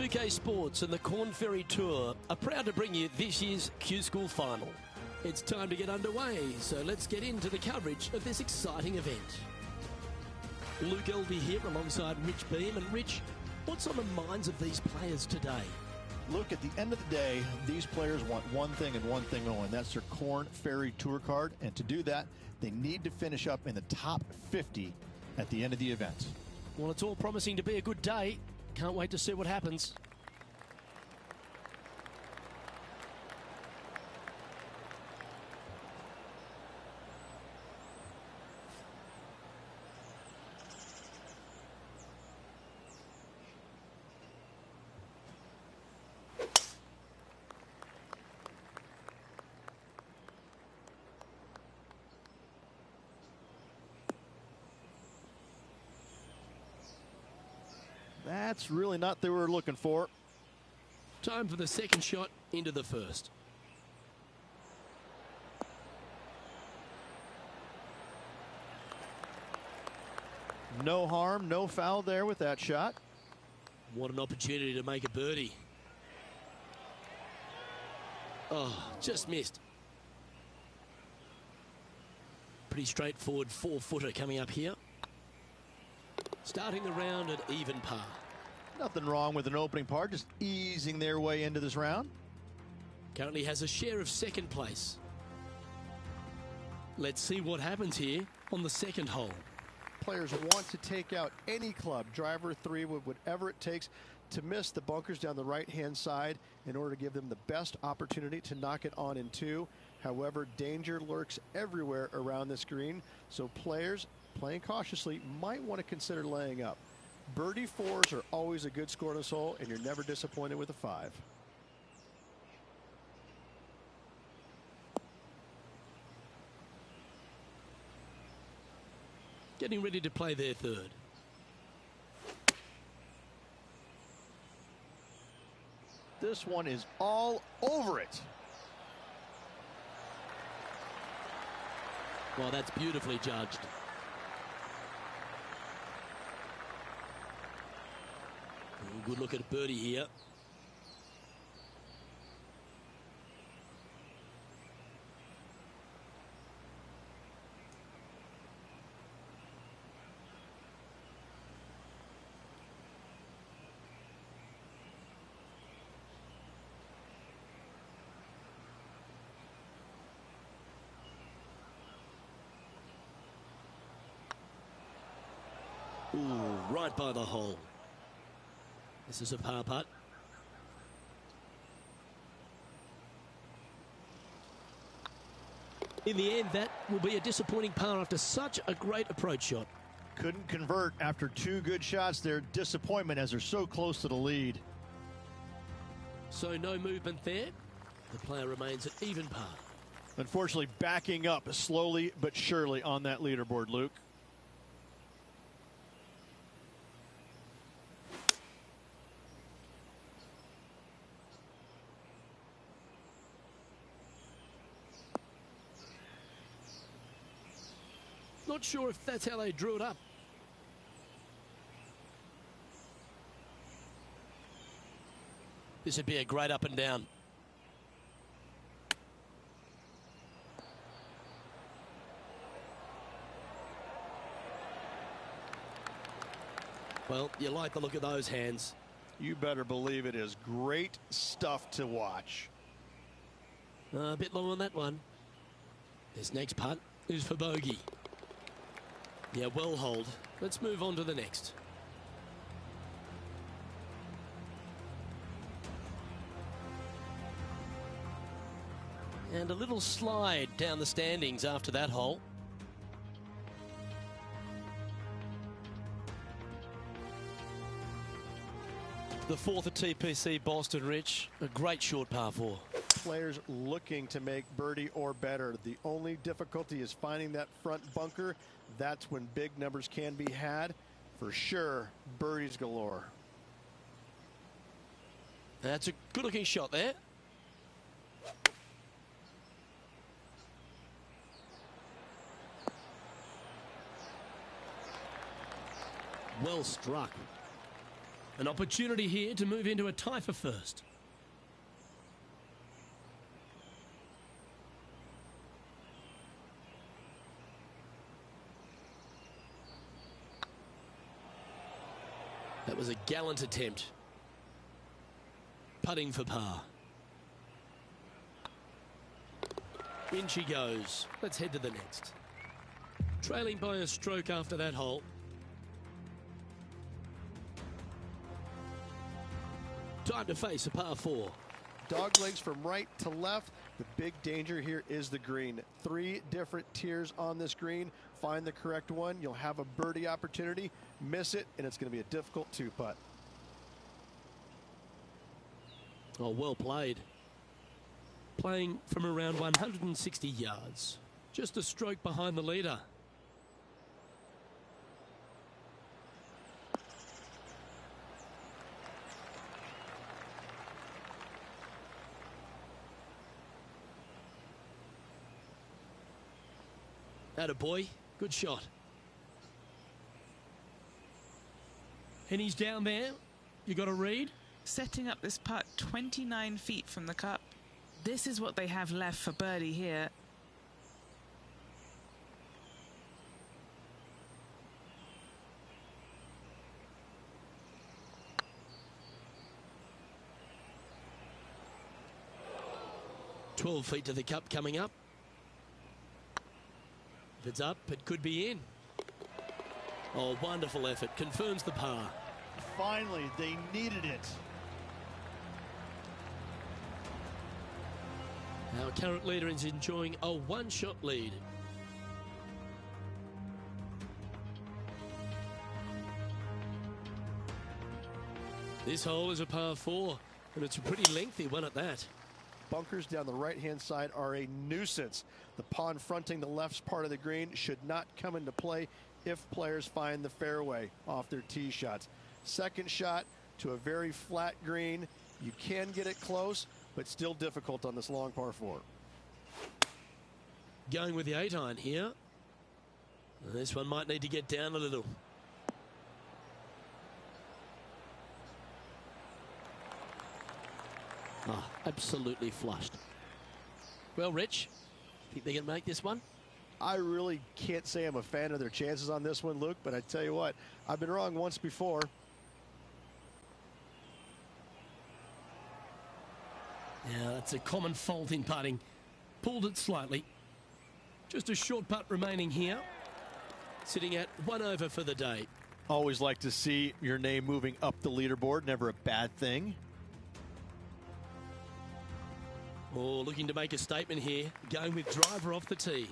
2K Sports and the Corn Ferry Tour are proud to bring you this year's Q School Final. It's time to get underway, so let's get into the coverage of this exciting event. Luke Elvey here alongside Rich Beam. And Rich, what's on the minds of these players today? Look, at the end of the day, these players want one thing and one thing only. That's their Corn Ferry Tour card. And to do that, they need to finish up in the top 50 at the end of the event. Well, it's all promising to be a good day. Can't wait to see what happens. That's really not what they were looking for. Time for the second shot into the first. No harm, no foul there with that shot. What an opportunity to make a birdie. Oh, just missed. Pretty straightforward 4-footer coming up here. Starting the round at even par. Nothing wrong with an opening par, just easing their way into this round. Currently has a share of second place. Let's see what happens here on the second hole. Players want to take out any club, driver, three wood, whatever it takes to miss the bunkers down the right-hand side in order to give them the best opportunity to knock it on in two. However, danger lurks everywhere around this green, so players playing cautiously might want to consider laying up. Birdie fours are always a good score in this hole, and you're never disappointed with a 5. Getting ready to play their third. This one is all over it. Well, that's beautifully judged. Good look at birdie here. Ooh, right by the hole. This is a par putt. In the end, that will be a disappointing par after such a great approach shot. Couldn't convert after 2 good shots there. Disappointment as they're so close to the lead. So no movement there. The player remains at even par. Unfortunately, backing up slowly but surely on that leaderboard, Luke. Not sure if that's how they drew it up. This would be a great up and down. Well, you like the look of those hands. You better believe it is great stuff to watch. A bit long on that one. This next putt is for bogey. Yeah, well hold. Let's move on to the next. And a little slide down the standings after that hole. The fourth at TPC Boston, Rich. A great short par 4. Players looking to make birdie or better. The only difficulty is finding that front bunker. That's when big numbers can be had. For sure, birdies galore. That's a good looking shot there. Well struck. An opportunity here to move into a tie for first. That was a gallant attempt. Putting for par. In she goes. Let's head to the next. Trailing by a stroke after that hole. Time to face a par 4. Dog legs from right to left. The big danger here is the green. 3 different tiers on this green. Find the correct one. You'll have a birdie opportunity. Miss it, and it's going to be a difficult 2-putt. Oh, well played. Playing from around 160 yards. Just a stroke behind the leader. Attaboy, good shot. And he's down there. You got to read. Setting up this putt 29 feet from the cup. This is what they have left for birdie here. "12 feet to the cup coming up. If it's up, it could be in. Oh, wonderful effort. Confirms the par. Finally, they needed it. Our current leader is enjoying a 1-shot lead. This hole is a par 4, and it's a pretty lengthy one at that. Bunkers down the right-hand side are a nuisance. The pond fronting the left part of the green should not come into play if players find the fairway off their tee shots. Second shot to a very flat green. You can get it close, but still difficult on this long par 4. Going with the 8-iron here. This one might need to get down a little. Oh, absolutely flushed. Well, Rich, think they can make this one? I really can't say I'm a fan of their chances on this one, Luke, but I tell you what, I've been wrong once before. Yeah, that's a common fault in putting. Pulled it slightly. Just a short putt remaining here. Sitting at 1 over for the day. Always like to see your name moving up the leaderboard. Never a bad thing. Oh, looking to make a statement here. Going with driver off the tee.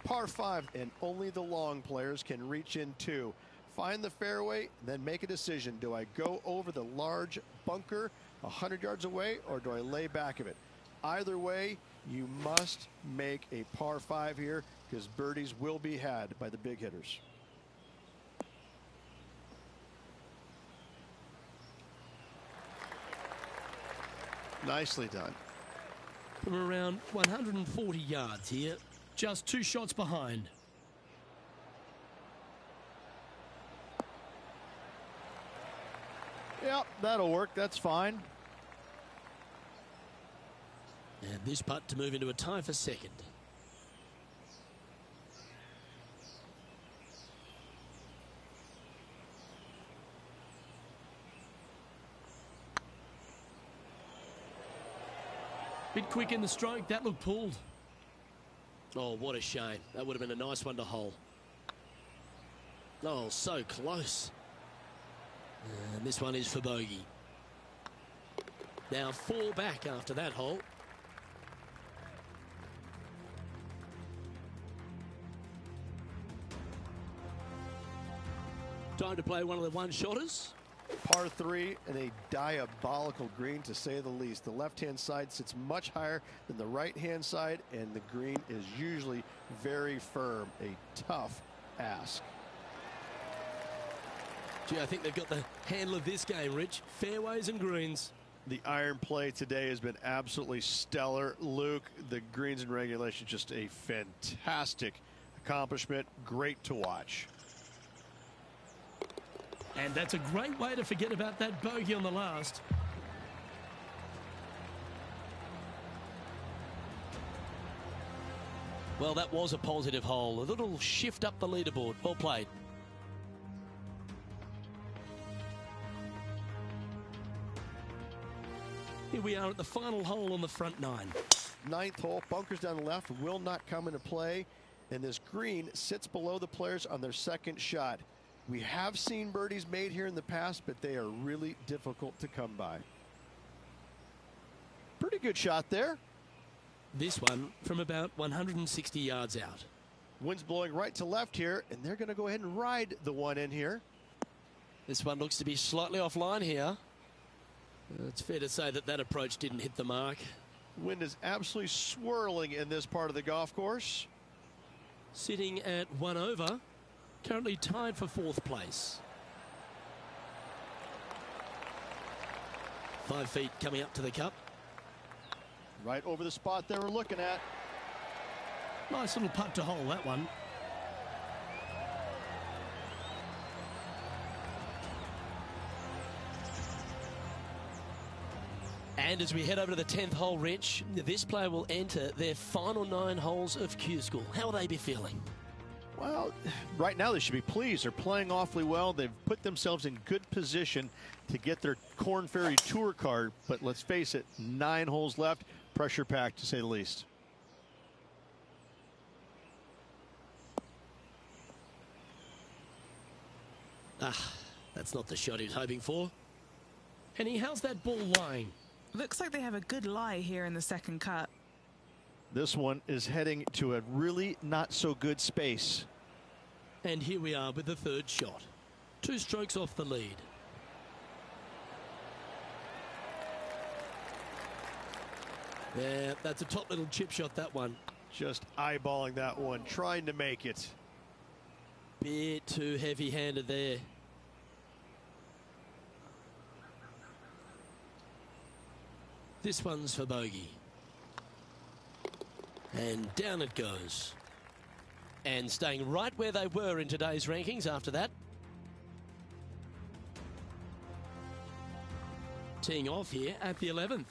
Par 5, and only the long players can reach in 2. Find the fairway, then make a decision. Do I go over the large bunker 100 yards away, or do I lay back of it? Either way, you must make a par 5 here, because birdies will be had by the big hitters. Nicely done. From around 140 yards here. Just 2 shots behind. Yep, that'll work. That's fine. And this putt to move into a tie for second. Bit quick in the stroke. That looked pulled. Oh, what a shame. That would have been a nice one to hole. Oh, so close. And this one is for bogey. Now 4 back after that hole. Time to play one of the one-shotters. Par 3 and a diabolical green, to say the least. The left-hand side sits much higher than the right-hand side, and the green is usually very firm. A tough ask. Gee, I think they've got the handle of this game, Rich. Fairways and greens. The iron play today has been absolutely stellar. Luke, the greens in regulation, just a fantastic accomplishment. Great to watch. And that's a great way to forget about that bogey on the last. Well, that was a positive hole. A little shift up the leaderboard. Well played. Here we are at the final hole on the front nine. Ninth hole, bunkers down the left will not come into play, and this green sits below the players on their second shot. We have seen birdies made here in the past, but they are really difficult to come by. Pretty good shot there. This one from about 160 yards out. Wind's blowing right to left here, and they're going to go ahead and ride the one in here. This one looks to be slightly offline here. It's fair to say that that approach didn't hit the mark. Wind is absolutely swirling in this part of the golf course. Sitting at 1 over, currently tied for 4th place. 5 feet coming up to the cup. Right over the spot they were looking at. Nice little putt to hole, that one. And as we head over to the 10th hole, Rich, this player will enter their final 9 holes of Q School. How will they be feeling? Well, right now they should be pleased. They're playing awfully well. They've put themselves in good position to get their Korn Ferry Tour card. But let's face it, 9 holes left. Pressure packed, to say the least. That's not the shot he's hoping for. Henny, how's that ball lying? Looks like they have a good lie here in the second cut. This one is heading to a really not so good space. And here we are with the 3rd shot. 2 strokes off the lead. Yeah, that's a top little chip shot, that one. Just eyeballing that one, trying to make it. Bit too heavy-handed there. This one's for bogey. And down it goes. And staying right where they were in today's rankings after that. Teeing off here at the 11th.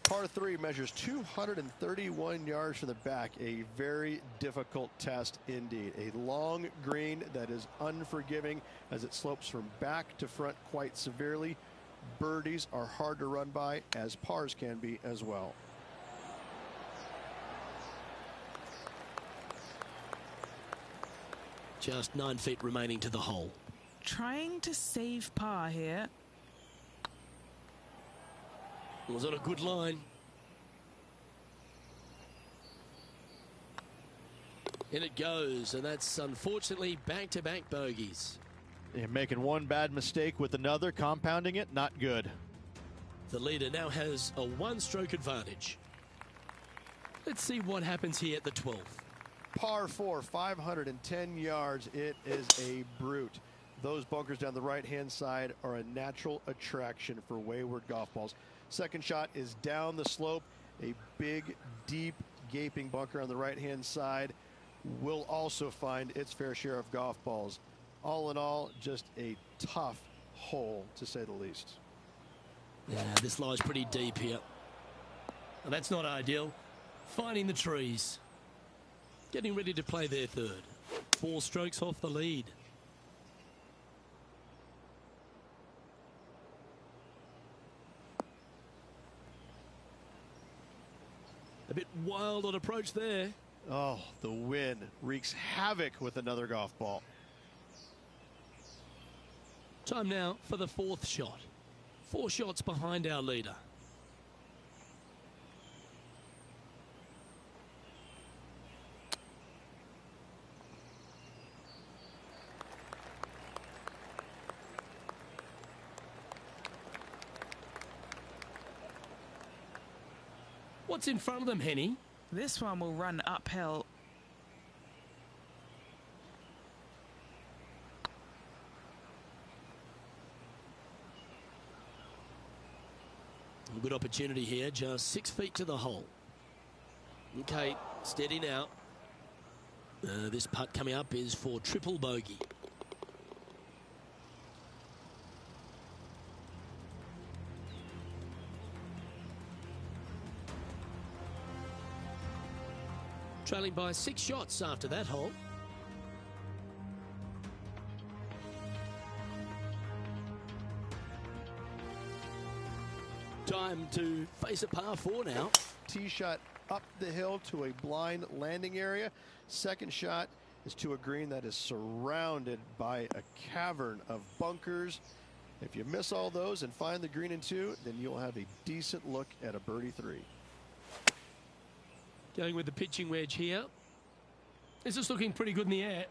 Par 3 measures 231 yards from the back. A very difficult test indeed. A long green that is unforgiving as it slopes from back to front quite severely. Birdies are hard to run by, as pars can be as well. Just 9 feet remaining to the hole. Trying to save par here. Was on a good line. In it goes, and that's unfortunately back-to-back bogeys. They're making one bad mistake with another, compounding it, not good. The leader now has a 1-stroke advantage. Let's see what happens here at the 12th. Par 4, 510 yards. It is a brute. Those bunkers down the right-hand side are a natural attraction for wayward golf balls. Second shot is down the slope. A big, deep, gaping bunker on the right-hand side will also find its fair share of golf balls. All in all, just a tough hole, to say the least. Yeah, this lies pretty deep here. Well, that's not ideal. Finding the trees. Getting ready to play their 3rd. 4 strokes off the lead. A bit wild on approach there. Oh, the wind wreaks havoc with another golf ball. Time now for the 4th shot. 4 shots behind our leader. What's in front of them, Henny? This one will run uphill. Good opportunity here, just 6 feet to the hole. Okay, steady now. This putt coming up is for triple bogey. Trailing by 6 shots after that hole. Time to face a par 4 now. Tee shot up the hill to a blind landing area. Second shot is to a green that is surrounded by a cavern of bunkers. If you miss all those and find the green in 2, then you'll have a decent look at a birdie 3. Going with the pitching wedge here. This is looking pretty good in the air.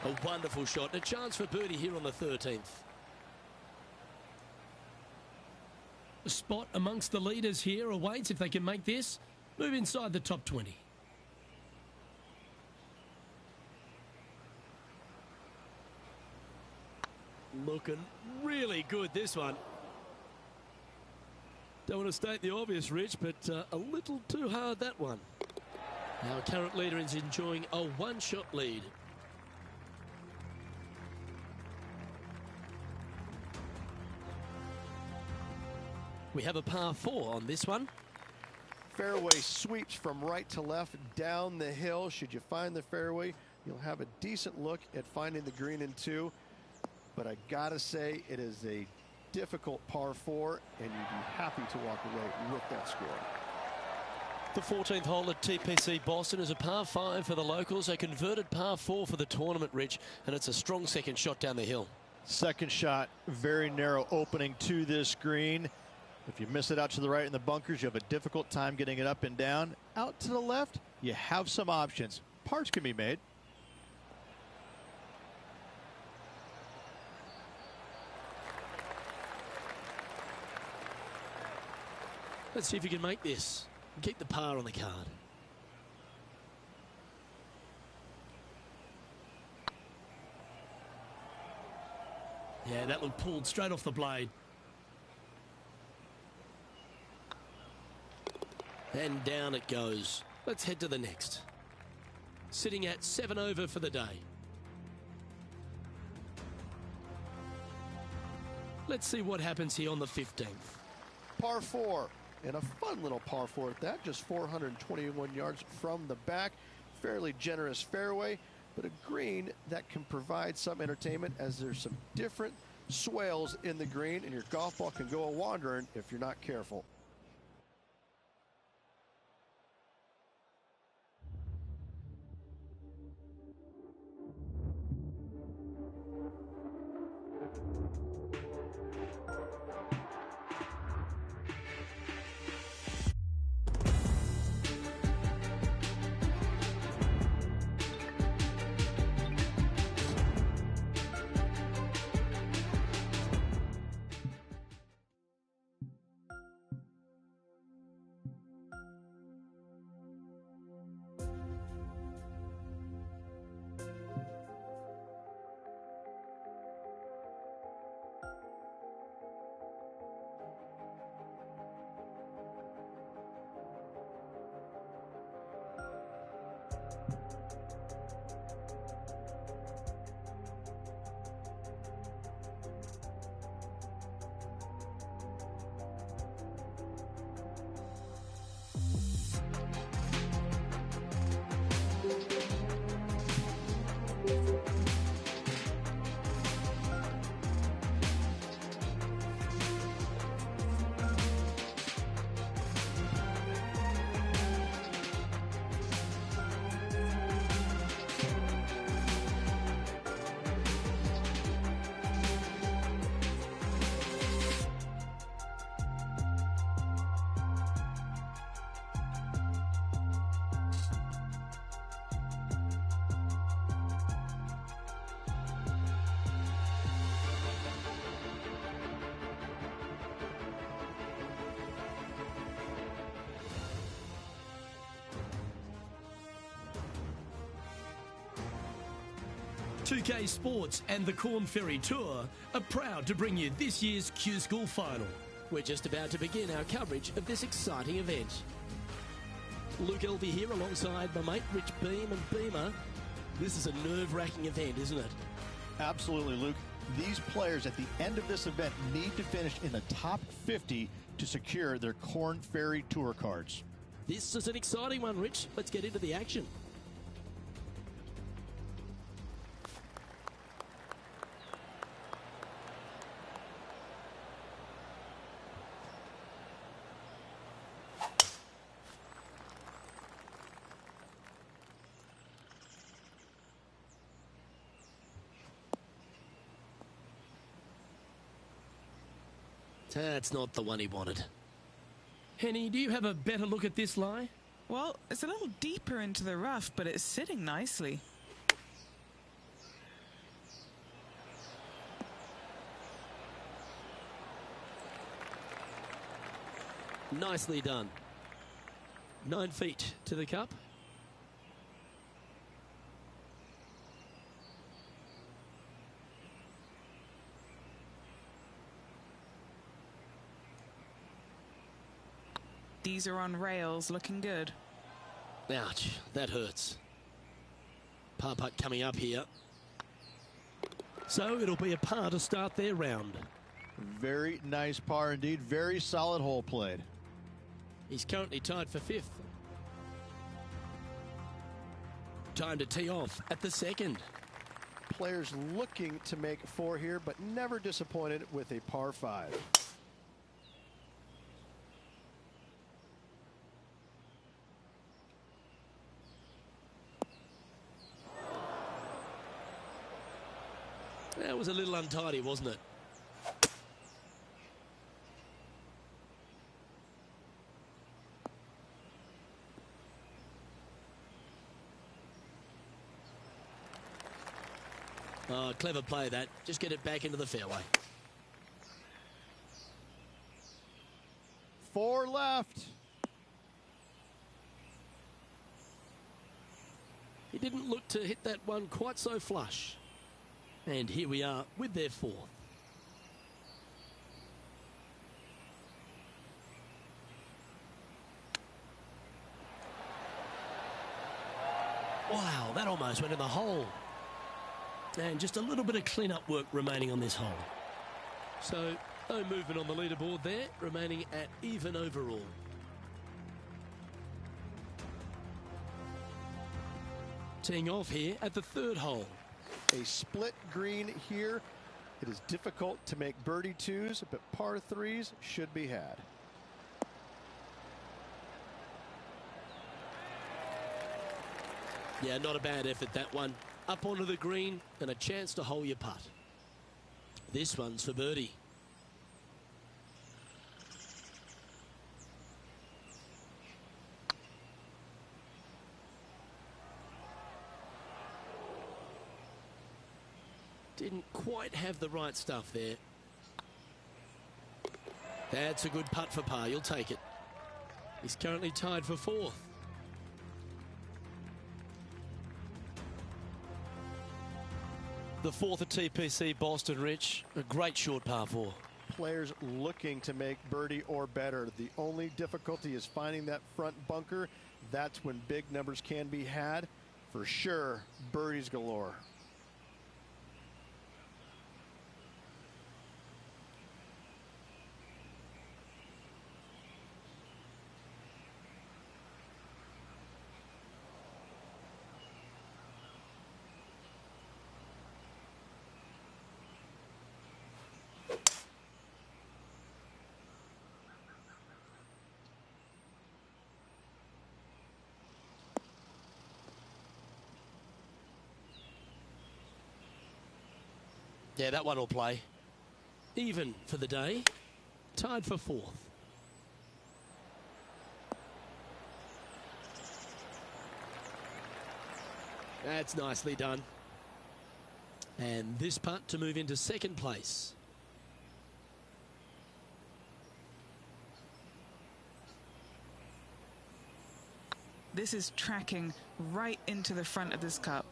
A wonderful shot. A chance for birdie here on the 13th. A spot amongst the leaders here awaits if they can make this. Move inside the top 20. Looking really good, this one. Don't want to state the obvious, Rich, but a little too hard, that one. Our current leader is enjoying a one-shot lead. We have a par 4 on this one. Fairway sweeps from right to left down the hill. Should you find the fairway, you'll have a decent look at finding the green in 2. But I gotta say, it is a difficult par 4, and you'd be happy to walk away with that score. The 14th hole at TPC Boston is a par 5 for the locals, a converted par 4 for the tournament, Rich, and it's a strong second shot down the hill. Second shot, very narrow opening to this green. If you miss it out to the right in the bunkers, you have a difficult time getting it up and down. Out to the left, you have some options. Pars can be made. Let's see if you can make this and keep the par on the card. Yeah, that one pulled straight off the blade. And down it goes. Let's head to the next. Sitting at 7 over for the day. Let's see what happens here on the 15th. Par 4, and a fun little par 4 at that, just 421 yards from the back. Fairly generous fairway, but a green that can provide some entertainment as there's some different swales in the green, and your golf ball can go a-wandering if you're not careful. .2K Sports and the Corn Ferry Tour are proud to bring you this year's Q School Final. We're just about to begin our coverage of this exciting event. Luke Elvey here alongside my mate Rich Beam and Beamer. This is a nerve-wracking event, isn't it? Absolutely, Luke. These players at the end of this event need to finish in the top 50 to secure their Korn Ferry Tour cards. This is an exciting one, Rich. Let's get into the action. That's not the one he wanted. Henny, do you have a better look at this lie? Well, it's a little deeper into the rough, but it's sitting nicely. Nicely done. 9 feet to the cup. These are on rails, looking good. Ouch, that hurts. Par putt coming up here. So it'll be a par to start their round. Very nice par indeed. Very solid hole played. He's currently tied for 5th. Time to tee off at the second. Players looking to make 4 here, but never disappointed with a par 5. That was a little untidy, wasn't it? Oh, clever play that. Just get it back into the fairway. 4 left. He didn't look to hit that one quite so flush. And here we are with their 4th. Wow, that almost went in the hole. And just a little bit of clean-up work remaining on this hole. So, no movement on the leaderboard there, remaining at even overall. Teeing off here at the 3rd hole. A split green here. It is difficult to make birdie 2s, but par 3s should be had. Yeah, not a bad effort, that one. Up onto the green and a chance to hole your putt. This one's for birdie. Didn't quite have the right stuff there. That's a good putt for par. You'll take it. He's currently tied for 4th. The 4th at TPC Boston, Rich. A great short par 4. Players looking to make birdie or better. The only difficulty is finding that front bunker. That's when big numbers can be had. For sure, birdies galore. Yeah, that one will play. Even for the day. Tied for 4th. That's nicely done. And this putt to move into 2nd place. This is tracking right into the front of this cup.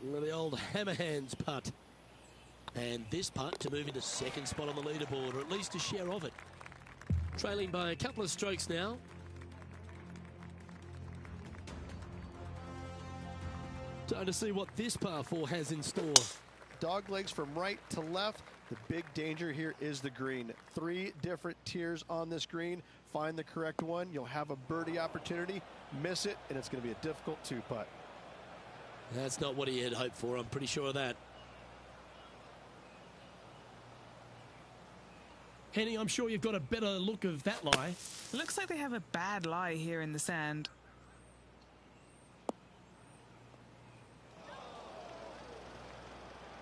Well, the old hammer hands putt. And this putt to move into 2nd spot on the leaderboard, or at least a share of it. Trailing by a couple of strokes now. Time to see what this par 4 has in store. Dog legs from right to left. The big danger here is the green. 3 different tiers on this green. Find the correct one. You'll have a birdie opportunity. Miss it, and it's going to be a difficult 2-putt. That's not what he had hoped for. I'm pretty sure of that. Henny, I'm sure you've got a better look of that lie. Looks like they have a bad lie here in the sand.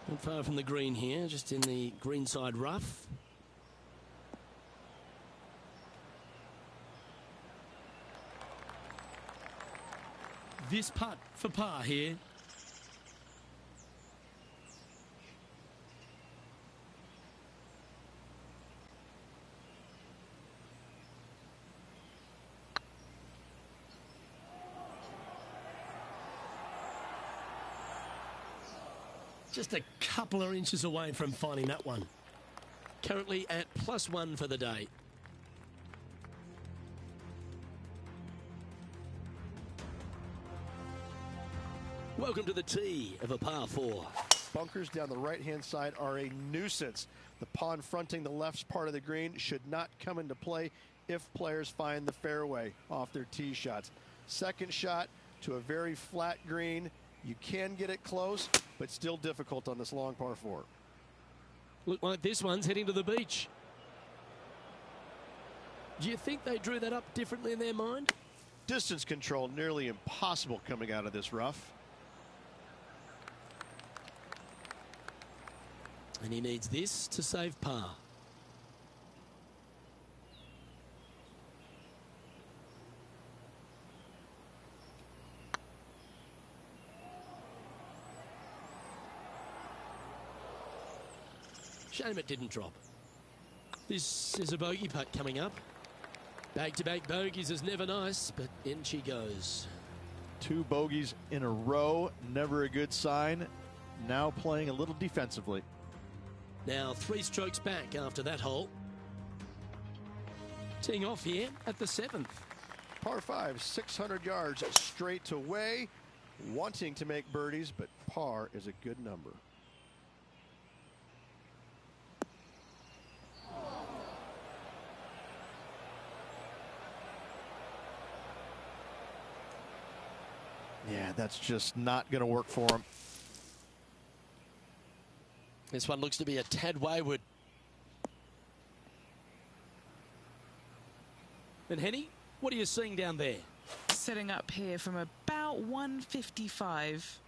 Not far from the green here, just in the greenside rough. This putt for par here. Just a couple of inches away from finding that one. Currently at +1 for the day. Welcome to the tee of a par 4. Bunkers down the right-hand side are a nuisance. The pond fronting the left part of the green should not come into play if players find the fairway off their tee shots. Second shot to a very flat green. You can get it close, but still difficult on this long par 4. Look like this one's heading to the beach. Do you think they drew that up differently in their mind? Distance control nearly impossible coming out of this rough. And he needs this to save par. Shame it didn't drop. This is a bogey putt coming up. Back-to-back bogeys is never nice, but in she goes. 2 bogeys in a row, never a good sign. Now playing a little defensively. Now 3 strokes back after that hole. Teeing off here at the 7th. Par 5, 600 yards straight away. Wanting to make birdies, but par is a good number. Yeah, that's just not going to work for him. This one looks to be a tad wayward. And Henny, what are you seeing down there? Setting up here from about 155.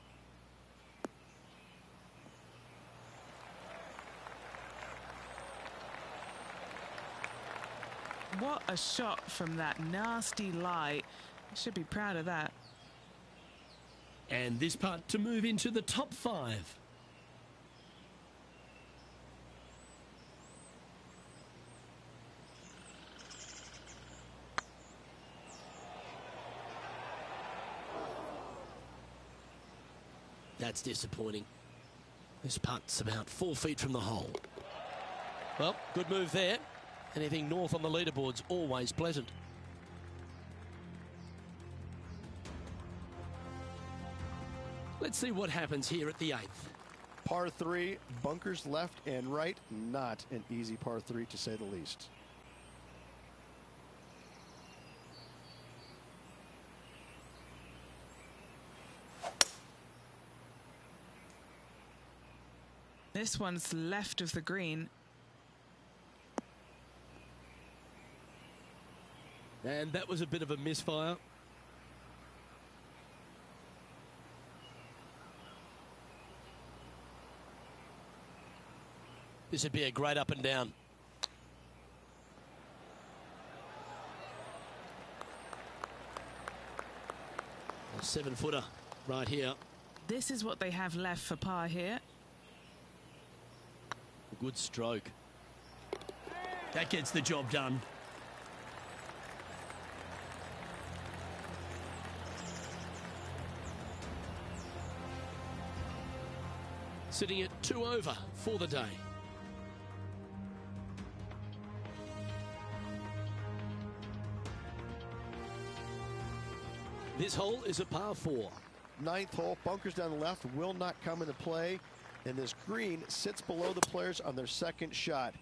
What a shot from that nasty lie. Should be proud of that. And this putt to move into the top 5. That's disappointing. This putt's about 4 feet from the hole. Well, good move there. Anything north on the leaderboard's always pleasant. Let's see what happens here at the 8th. Par 3, bunkers left and right. Not an easy par 3 to say the least. This one's left of the green. And that was a bit of a misfire. This would be a great up and down. A 7-footer right here. This is what they have left for par here. A good stroke. That gets the job done. Sitting at 2 over for the day. This hole is a par 4. ninth hole. Bunkers down the left will not come into play, and this green sits below the players on their second shot.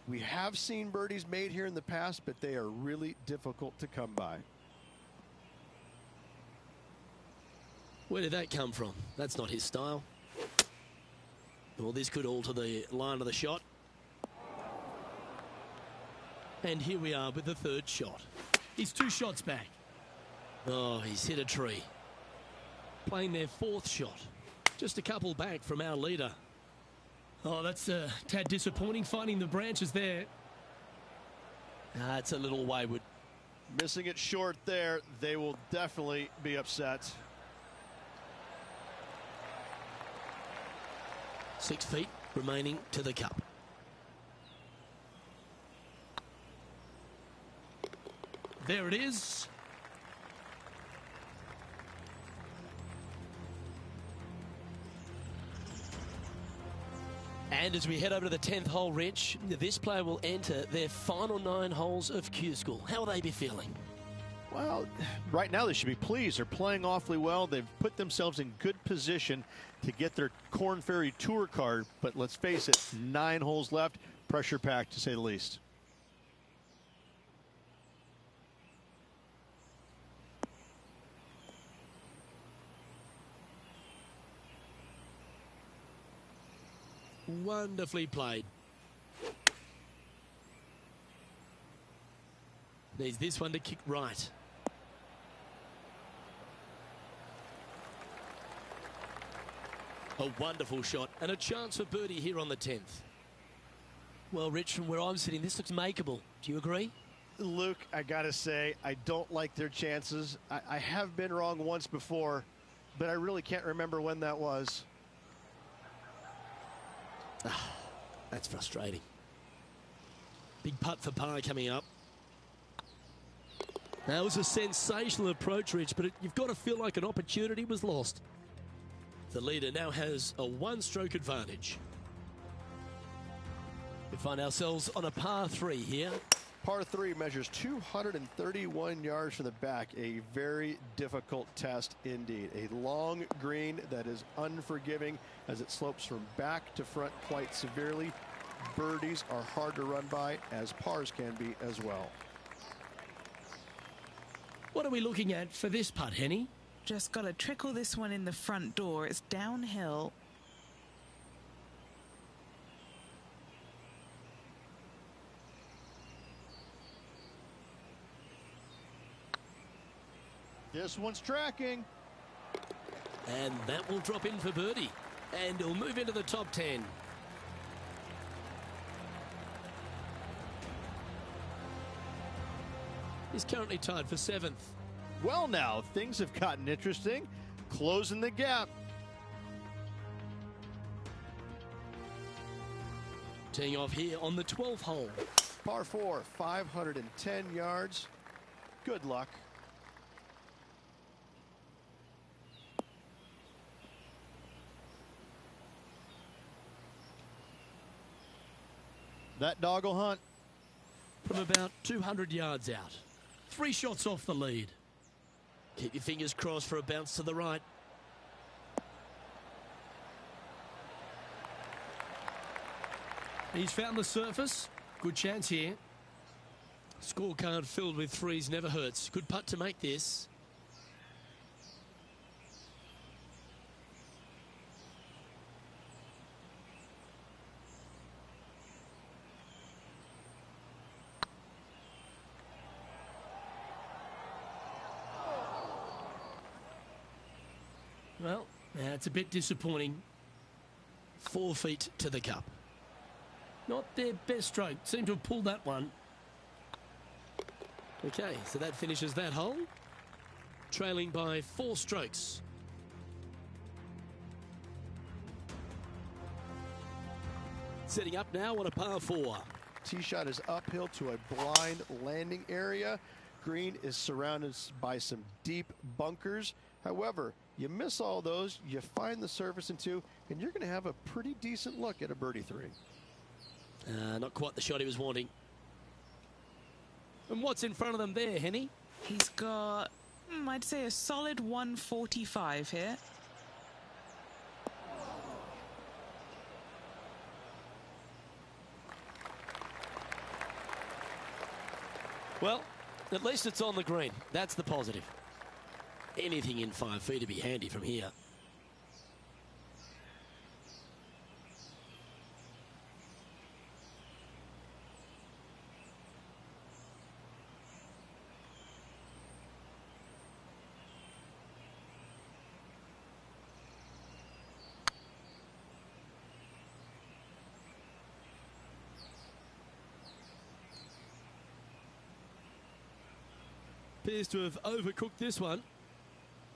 We have seen birdies made here in the past, but they are really difficult to come by. Where did that come from? That's not his style. Well, this could alter the line of the shot. And here we are with the third shot. He's 2 shots back. Oh, he's hit a tree. Playing their 4th shot. Just a couple back from our leader. Oh, that's a tad disappointing, finding the branches there. It's a little wayward. Missing it short there. They will definitely be upset. 6 feet remaining to the cup. There it is. And as we head over to the 10th hole, Rich, this player will enter their final 9 holes of Q School. How will they be feeling? Well, right now they should be pleased. They're playing awfully well. They've put themselves in good position to get their Korn Ferry Tour card. But let's face it, 9 holes left. Pressure packed, to say the least. Wonderfully played. Needs this one to kick right. A wonderful shot and a chance for birdie here on the 10th. Well, Rich, from where I'm sitting, this looks makeable. Do you agree? Luke, I gotta say, I don't like their chances. I have been wrong once before, but I really can't remember when that was. That's frustrating. Big putt for par coming up. That was a sensational approach, Rich, but you've got to feel like an opportunity was lost. The leader now has a 1-stroke advantage. We find ourselves on a par 3 here. Par 3 measures 231 yards from the back. A very difficult test indeed. A long green that is unforgiving as it slopes from back to front quite severely. Birdies are hard to run by, as pars can be as well. What are we looking at for this putt, Henny? Just got to trickle this one in the front door. It's downhill. This one's tracking. And that will drop in for birdie. And he'll move into the top 10. He's currently tied for 7th. Well, now, things have gotten interesting. Closing the gap. Teeing off here on the 12th hole. Par 4, 510 yards. Good luck. That dog will hunt. From about 200 yards out. 3 shots off the lead. Keep your fingers crossed for a bounce to the right. He's found the surface. Good chance here. Scorecard filled with 3s never hurts. Good putt to make this. Well, it's a bit disappointing. 4 feet to the cup. Not their best stroke. Seem to have pulled that one. Okay, so that finishes that hole. Trailing by 4 strokes. Setting up now on a par 4. Tee shot is uphill to a blind landing area. Green is surrounded by some deep bunkers. However, you miss all those, you find the surface in 2, and you're going to have a pretty decent look at a birdie 3. Not quite the shot he was wanting. And what's in front of them there, Henny? He's got, I'd say, a solid 145 here. Well, at least it's on the green. That's the positive. Anything in 5 feet to be handy from here. Appears to have overcooked this one.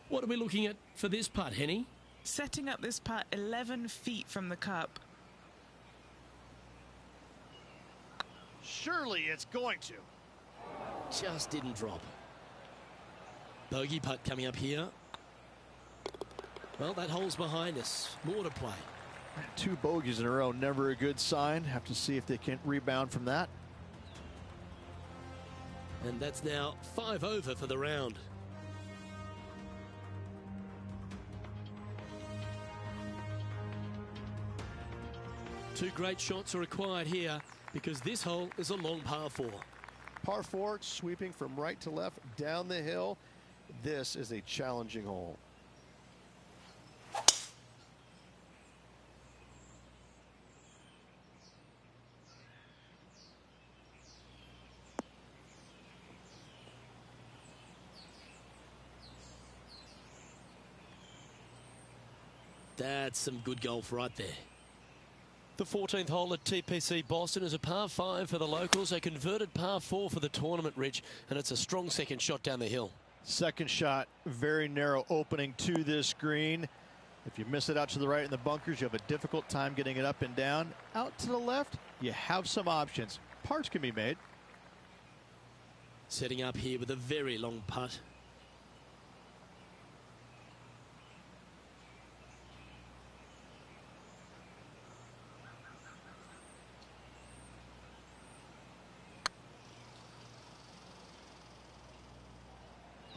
What are we looking at for this putt, Henny? Setting up this putt 11 feet from the cup. Surely it's going to. Just didn't drop. Bogey putt coming up here. Well, that hole's behind us. More to play. 2 bogeys in a row, never a good sign. Have to see if they can rebound from that. And that's now 5 over for the round. Two great shots are required here because this hole is a long par 4. Par 4, sweeping from right to left down the hill. This is a challenging hole. That's some good golf right there. The 14th hole at TPC Boston is a par 5 for the locals, a converted par 4 for the tournament, Rich, and it's a strong second shot down the hill. Second shot, very narrow opening to this green. If you miss it out to the right in the bunkers, you have a difficult time getting it up and down. Out to the left, you have some options. Parts can be made. Setting up here with a very long putt.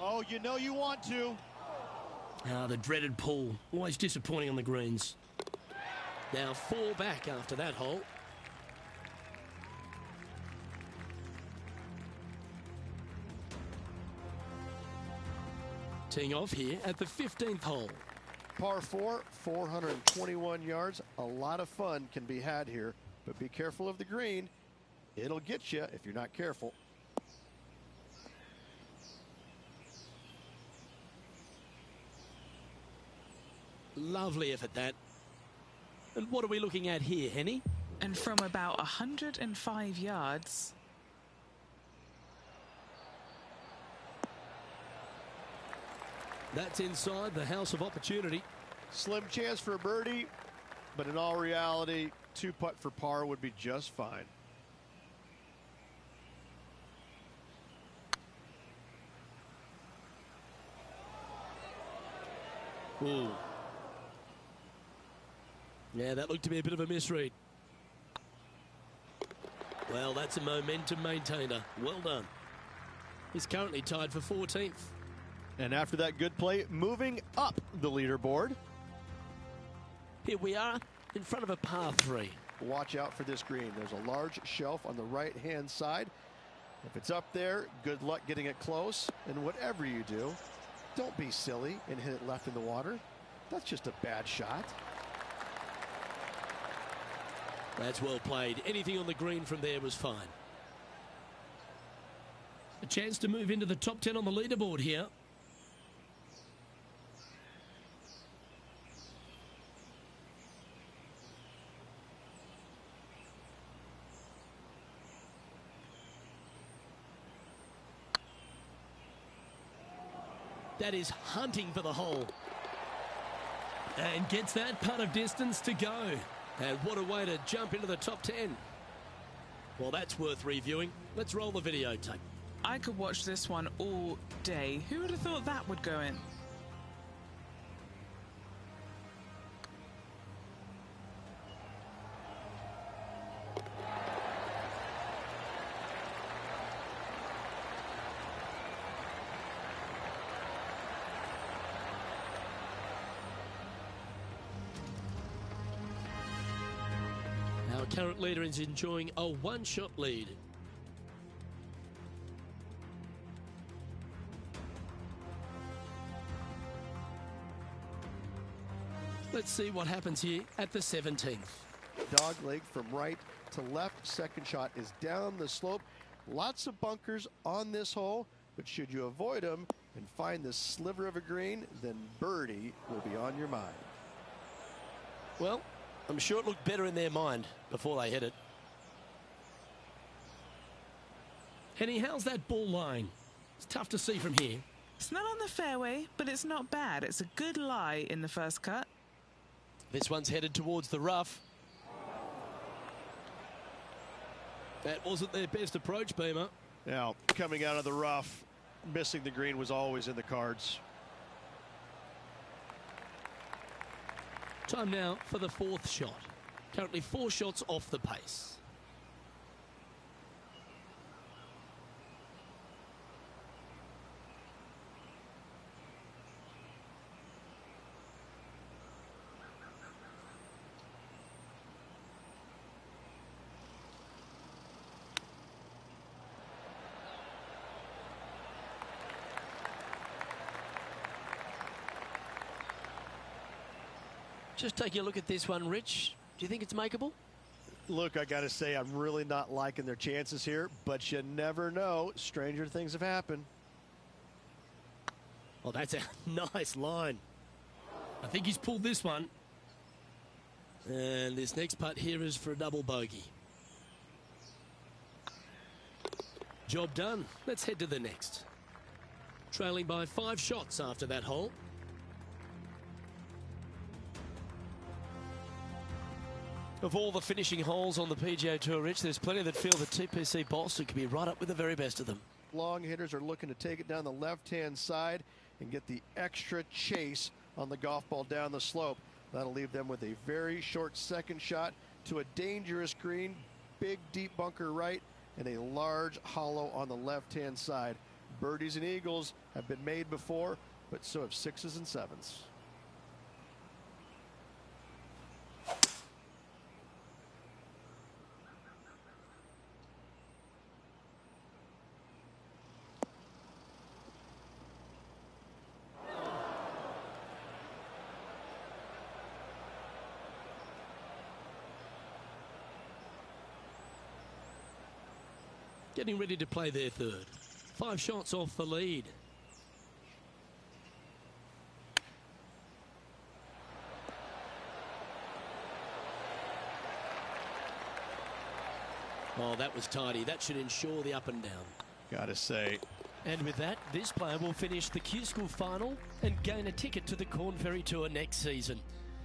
Oh, you know you want to. Ah, the dreaded pull. Always disappointing on the greens. Now 4 back after that hole. Teeing off here at the 15th hole. Par 4, 421 yards. A lot of fun can be had here, but be careful of the green. It'll get you if you're not careful. Lovely effort, that. And what are we looking at here, Henny? And from about 105 yards. That's inside the house of opportunity. Slim chance for a birdie, but in all reality, 2 putt for par would be just fine. Ooh. Yeah, that looked to be a bit of a misread. Well, that's a momentum maintainer. Well done. He's currently tied for 14th. And after that good play, moving up the leaderboard. Here we are in front of a par 3. Watch out for this green. There's a large shelf on the right-hand side. If it's up there, good luck getting it close. And whatever you do, don't be silly and hit it left in the water. That's just a bad shot. That's well played. Anything on the green from there was fine. A chance to move into the top 10 on the leaderboard here. That is hunting for the hole. And gets that putt of distance to go. And what a way to jump into the top 10. Well, that's worth reviewing. Let's roll the videotape. I could watch this one all day. Who would have thought that would go in? Our current leader is enjoying a 1-shot lead. Let's see what happens here at the 17th. Dog leg from right to left. Second shot is down the slope. Lots of bunkers on this hole, but should you avoid them and find this sliver of a green, then birdie will be on your mind. Well, I'm sure it looked better in their mind before they hit it. Henny, how's that ball lying? It's tough to see from here. It's not on the fairway, but it's not bad. It's a good lie in the first cut. This one's headed towards the rough. That wasn't their best approach, Beamer. Now, coming out of the rough, missing the green was always in the cards. Time now for the fourth shot. Currently 4 shots off the pace. Just taking a look at this one, Rich. Do you think it's makeable? Look, I got to say, I'm really not liking their chances here, but you never know. Stranger things have happened. Oh, that's a nice line. I think he's pulled this one. And this next putt here is for a double bogey. Job done. Let's head to the next. Trailing by 5 shots after that hole. Of all the finishing holes on the PGA Tour, Rich, there's plenty that feel that TPC Boston could be right up with the very best of them. Long hitters are looking to take it down the left-hand side and get the extra chase on the golf ball down the slope. That'll leave them with a very short second shot to a dangerous green, big deep bunker right, and a large hollow on the left-hand side. Birdies and eagles have been made before, but so have 6s and 7s. Getting ready to play their third. 5 shots off the lead. Oh, that was tidy. That should ensure the up and down. Gotta say. And with that, this player will finish the Q School final and gain a ticket to the Corn Ferry Tour next season.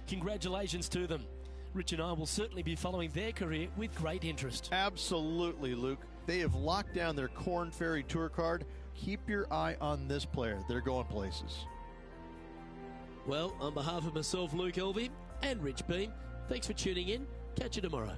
Congratulations to them. Rich and I will certainly be following their career with great interest. Absolutely, Luke. They have locked down their Corn Ferry Tour card. Keep your eye on this player. They're going places. Well, on behalf of myself, Luke Elvey, and Rich Beam, thanks for tuning in. Catch you tomorrow.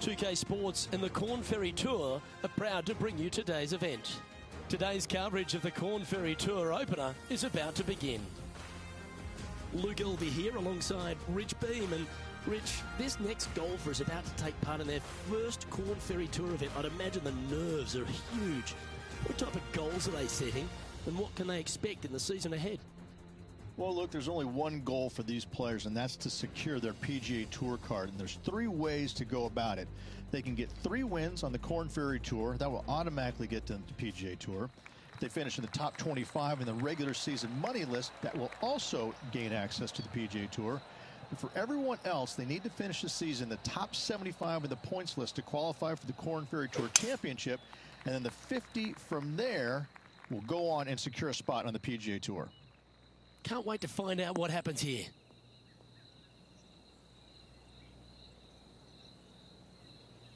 2K Sports and the Corn Ferry Tour are proud to bring you today's event. Today's coverage of the Corn Ferry Tour opener is about to begin. Luke Elby here alongside Rich Beam. And Rich, this next golfer is about to take part in their first Corn Ferry Tour event. I'd imagine the nerves are huge. What type of goals are they setting, and what can they expect in the season ahead? Well, look, there's only one goal for these players, and that's to secure their PGA Tour card. And there's 3 ways to go about it. They can get 3 wins on the Corn Ferry Tour. That will automatically get them to PGA Tour. If they finish in the top 25 in the regular season money list, that will also gain access to the PGA Tour. But for everyone else, they need to finish the season in the top 75 in the points list to qualify for the Corn Ferry Tour Championship. And then the 50 from there will go on and secure a spot on the PGA Tour. Can't wait to find out what happens here.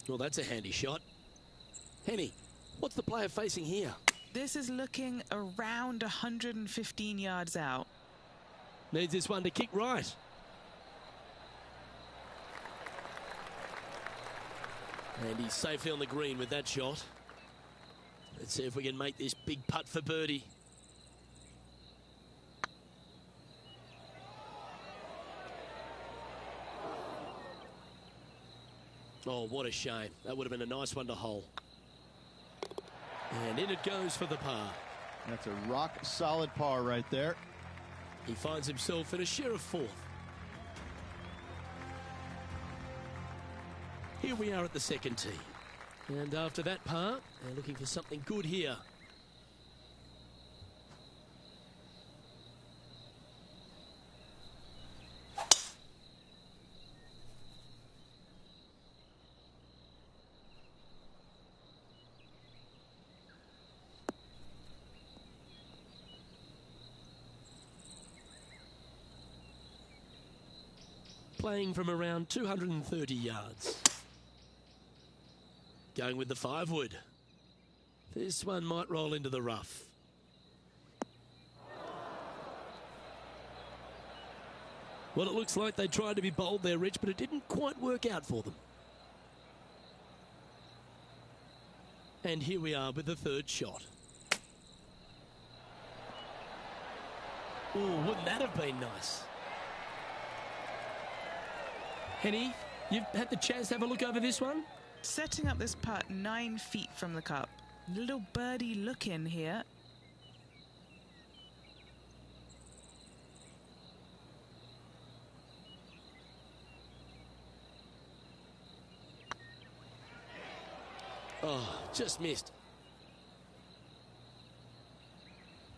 Well, that's a handy shot. Henny, what's the player facing here? This is looking around 115 yards out. Needs this one to kick right. And he's safely on the green with that shot. Let's see if we can make this big putt for birdie. Oh, what a shame. That would have been a nice one to hole. And in it goes for the par. That's a rock-solid par right there. He finds himself in a share of 4th. Here we are at the second tee. And after that par, they're looking for something good here. Playing from around 230 yards. Going with the 5-wood. This one might roll into the rough. Well, it looks like they tried to be bold there, Rich, but it didn't quite work out for them. And here we are with the 3rd shot. Oh, wouldn't that have been nice? Henny, you've had the chance to have a look over this one? Setting up this putt 9 feet from the cup. Little birdie look in here. Oh, just missed.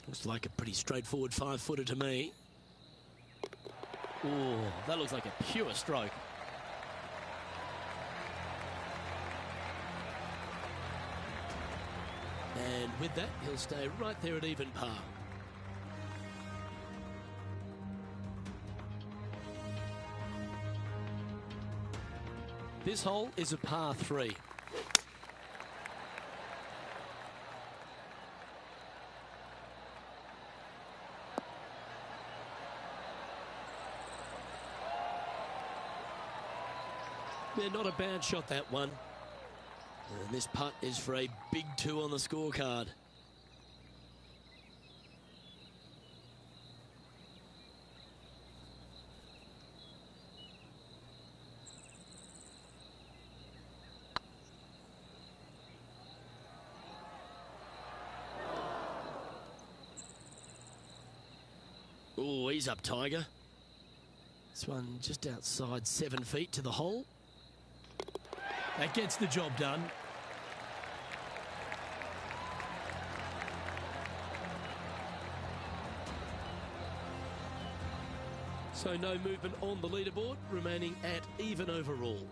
Looks like a pretty straightforward 5-footer to me. Oh, that looks like a pure stroke. And with that, he'll stay right there at even par. This hole is a par 3. Yeah, not a bad shot, that one. And this putt is for a big 2 on the scorecard. Oh, he's up, Tiger. This one just outside 7 feet to the hole. That gets the job done. So no movement on the leaderboard, remaining at even overall.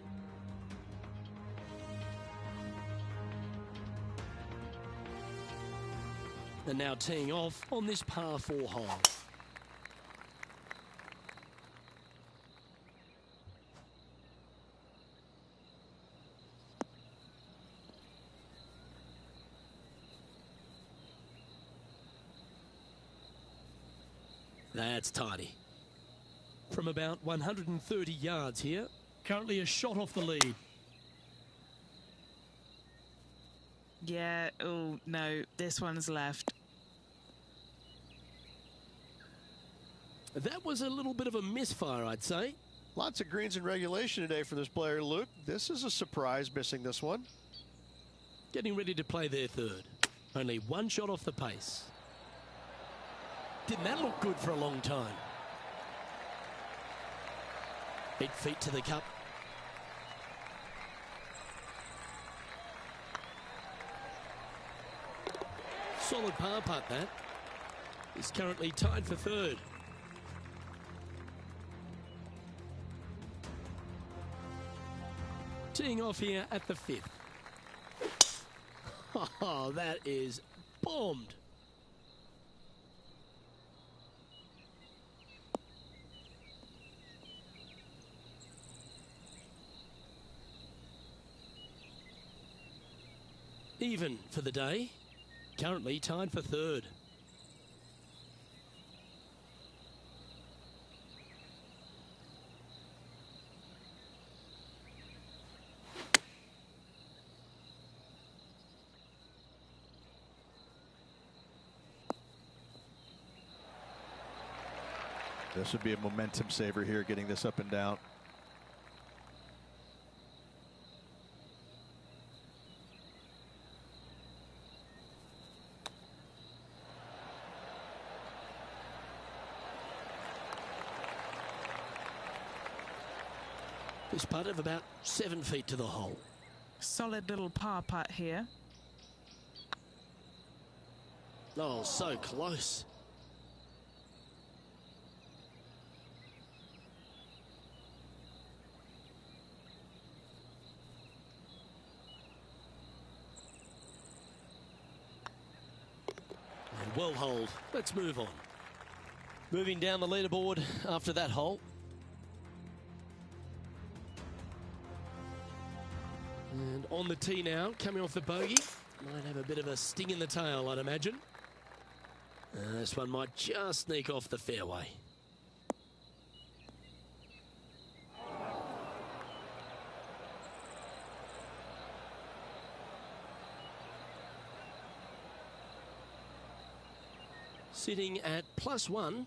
And now teeing off on this par 4 hole. That's tidy. From about 130 yards here, currently a shot off the lead. Yeah, oh no, this one's left. That was a little bit of a misfire, I'd say. Lots of greens in regulation today for this player, Luke. This is a surprise, missing this one. Getting ready to play their third. Only one shot off the pace. Didn't that look good for a long time? 8 feet to the cup. Solid par putt, that. Is currently tied for third. Teeing off here at the 5th. Oh, that is bombed. Even for the day. Currently tied for third. This would be a momentum saver here, getting this up and down. This putt of about 7 feet to the hole. Solid little par putt here. Oh, so close. And well holed. Let's move on. Moving down the leaderboard after that hole. And on the tee now, coming off the bogey. Might have a bit of a sting in the tail, I'd imagine. This one might just sneak off the fairway. Sitting at +1,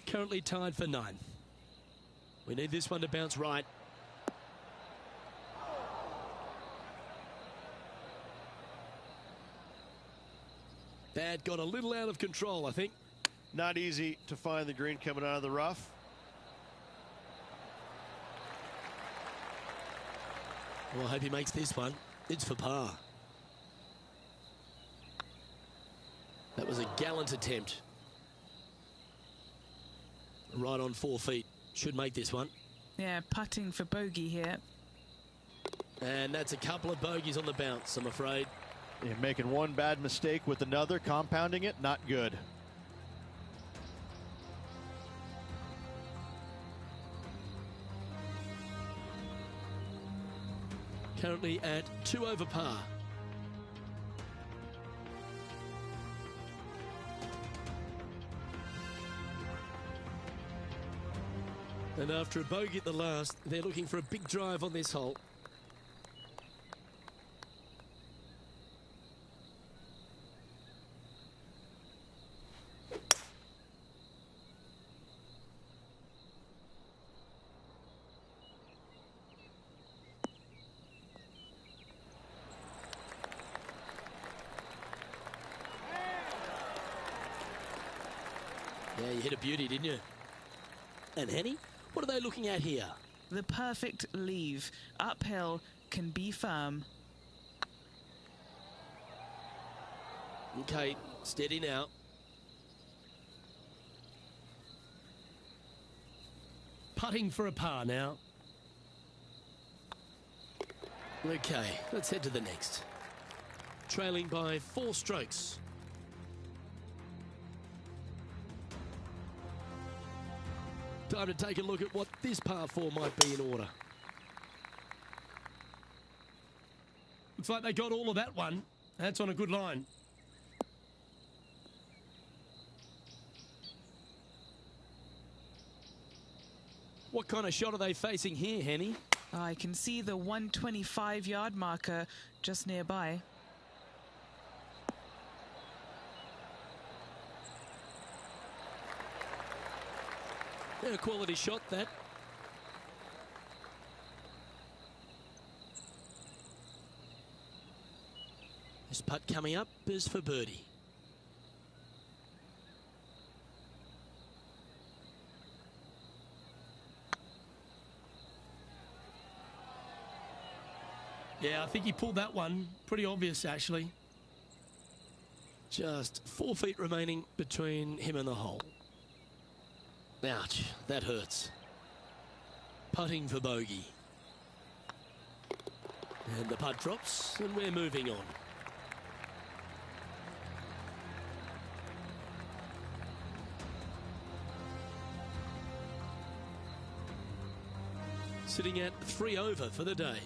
currently tied for 9th. We need this one to bounce right. That got a little out of control, I think. Not easy to find the green coming out of the rough. Well, I hope he makes this one. It's for par. That was a gallant attempt. Right on 4 feet. Should make this one. Yeah, putting for bogey here. And that's a couple of bogeys on the bounce, I'm afraid. You're making one bad mistake with another, compounding it, not good. Currently at 2 over par. And after a bogey at the last, they're looking for a big drive on this hole. Yeah, you hit a beauty, didn't you? And Henny, what are they looking at here? The perfect leave. Uphill, can be firm. Okay, steady now. Putting for a par now. Okay, let's head to the next. Trailing by 4 strokes. Time to take a look at what this par 4 might be in order. Looks like they got all of that one. That's on a good line. What kind of shot are they facing here, Henny? I can see the 125-yard marker just nearby. Yeah, quality shot that. This putt coming up is for birdie. Yeah, I think he pulled that one. Pretty obvious, actually. Just 4 feet remaining between him and the hole. Ouch, that hurts. Putting for bogey. And the putt drops, and we're moving on. Sitting at 3 over for the day.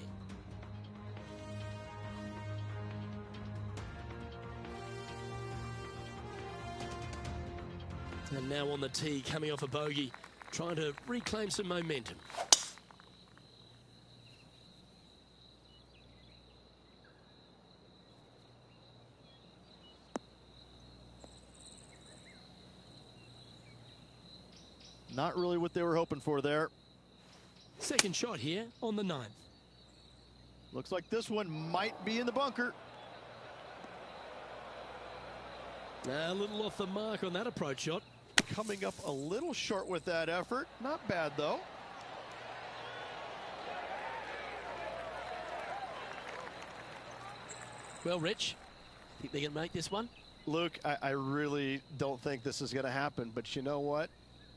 And now on the tee, coming off a bogey, trying to reclaim some momentum. Not really what they were hoping for there. Second shot here on the 9th. Looks like this one might be in the bunker. A little off the mark on that approach shot. Coming up a little short with that effort. Not bad, though. Well, Rich, think they can make this one? Luke, I really don't think this is going to happen, but you know what?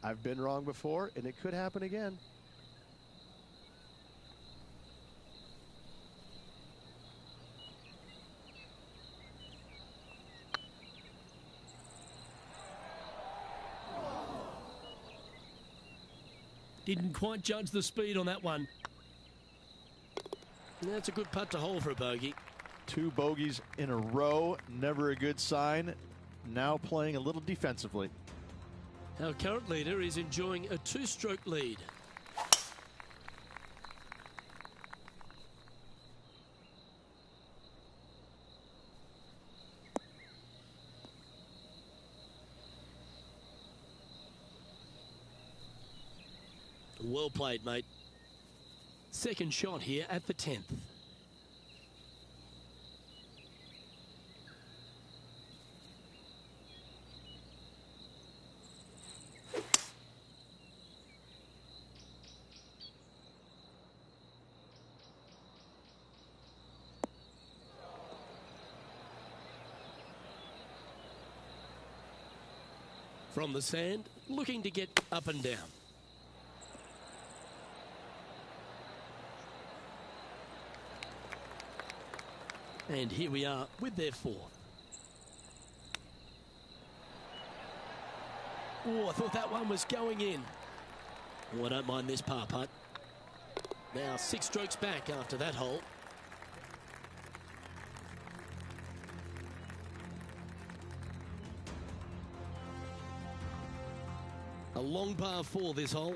I've been wrong before, and it could happen again. Didn't quite judge the speed on that one. That's a good putt to hold for a bogey. 2 bogeys in a row, never a good sign. Now playing a little defensively. Our current leader is enjoying a 2-stroke lead. Well played, mate. Second shot here at the 10th. From the sand, looking to get up and down. And here we are with their 4th. Oh, I thought that one was going in. Oh, I don't mind this par putt. Now 6 strokes back after that hole. A long par 4 this hole.